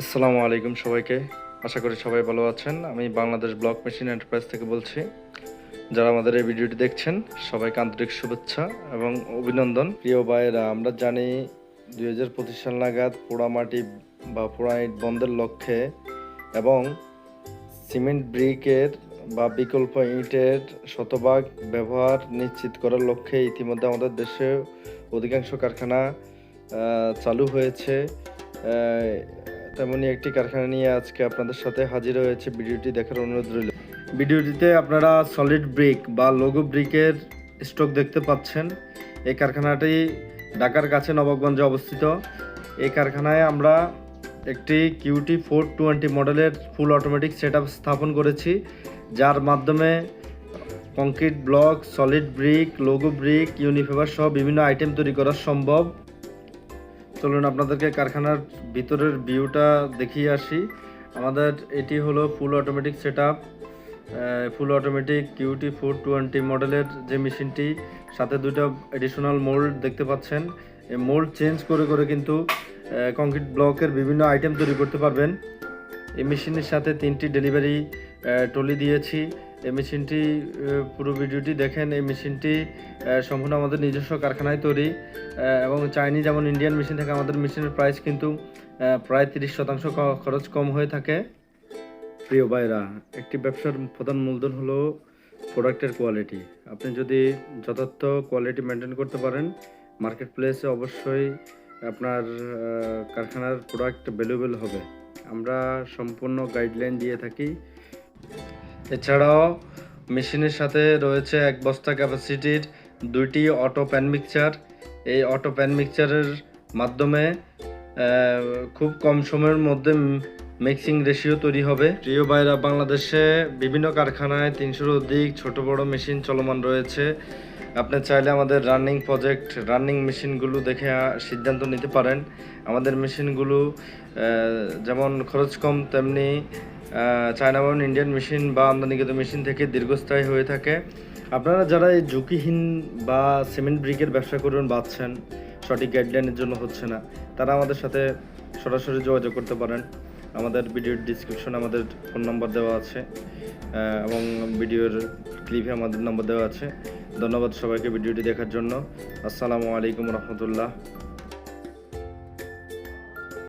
আসসালামু আলাইকুম সবাইকে। আশা করি সবাই ভালো আছেন। আমি বাংলাদেশ ব্লক মেশিন এন্টারপ্রাইজ থেকে বলছি। যারা আমাদের এই ভিডিওটি দেখছেন সবাইকে আন্তরিক শুভেচ্ছা এবং অভিনন্দন। প্রিয় ভাইয়েরা, আমরা জানি 2025 সাল নাগাদ পোড়ামাটি বা পোড়া ইট বন্ধের লক্ষ্যে এবং সিমেন্ট ব্রিকের বা বিকল্প ইটের শতভাগ ব্যবহার নিশ্চিত করার লক্ষ্যে ইতিমধ্যে আমাদের দেশে অধিকাংশ কারখানা চালু হয়েছে। তেমনই একটি কারখানা নিয়ে আজকে আপনাদের সাথে হাজির হয়েছে। ভিডিওটি দেখার অনুরোধ রইল। ভিডিওটিতে আপনারা সলিড ব্রিক বা লঘু ব্রিকের স্টক দেখতে পাচ্ছেন। এই কারখানাটি ঢাকার কাছে নবাবগঞ্জে অবস্থিত। এই কারখানায় আমরা একটি কিউটি 420 মডেলের ফুল অটোমেটিক সেটআপ স্থাপন করেছি, যার মাধ্যমে কংক্রিট ব্লক, সলিড ব্রিক, লঘু ব্রিক, ইউনিফাইবার সহ বিভিন্ন আইটেম তৈরি করা সম্ভব। চলুন আপনাদেরকে কারখানার ভিতরের ভিউটা দেখিয়ে আসি। আমাদের এটি হলো full automatic setup, full automatic cutie 420 মডেলের যে মেশিনটি, সাথে দুটো এডিশনাল মোল্ড দেখতে পাচ্ছেন। এই মোল্ড চেঞ্জ করে করে কিন্তু কংক্রিট ব্লকের বিভিন্ন আইটেম তৈরি করতে পারবেন। এই মেশিনের সাথে 3টি ডেলিভারি ট্রলি দিয়েছি। এই মেশিনটি পুরো ভিডিওটি দেখেন। এই মেশিনটি সম্পূর্ণ আমাদের নিজস্ব কারখানায় তৈরি এবং চাইনিজ যেমন ইন্ডিয়ান মেশিন থাকে, আমাদের মেশিনের প্রাইস কিন্তু প্রায় 30% খরচ কম হয়ে থাকে। প্রিয় ভাইরা, একটি ব্যবসার প্রধান মূলধন হলো প্রোডাক্টের কোয়ালিটি। আপনি যদি যথার্থ কোয়ালিটি মেনটেন করতে পারেন, মার্কেট প্লেসে অবশ্যই আপনার কারখানার প্রোডাক্ট ভ্যালুয়েবল হবে। আমরা সম্পূর্ণ গাইডলাইন দিয়ে থাকি। এছাড়াও মেশিনের সাথে রয়েছে 1 বস্তা ক্যাপাসিটির 2টি অটো প্যান মিক্সচার। এই অটো প্যান মিক্সচারের মাধ্যমে খুব কম সময়ের মধ্যে মিক্সিং রেশিও তৈরি হবে। প্রিয় ভাইরা, বাংলাদেশে বিভিন্ন কারখানায় 300-র অধিক ছোট বড় মেশিন চলমান রয়েছে। আপনি চাইলে আমাদের রানিং মেশিনগুলো দেখে সিদ্ধান্ত নিতে পারেন। আমাদের মেশিনগুলো যেমন খরচ কম, তেমনি চায়না বা ইন্ডিয়ান মেশিন বা আমদানিকৃত মেশিন থেকে দীর্ঘস্থায়ী হয়ে থাকে। আপনারা যারা এই ঝুঁকিহীন বা সিমেন্ট ব্রিকের ব্যবসা করবেন ভাবছেন, সঠিক গাইডলাইনের জন্য হচ্ছে না, তারা আমাদের সাথে সরাসরি যোগাযোগ করতে পারেন। আমাদের ভিডিওর ডিসক্রিপশনে আমাদের ফোন নাম্বার দেওয়া আছে এবং ভিডিওর ক্লিপে আমাদের নাম্বার দেওয়া আছে। ধন্যবাদ সবাইকে ভিডিওটি দেখার জন্য। আসসালামু আলাইকুম রহমতুল্লাহ।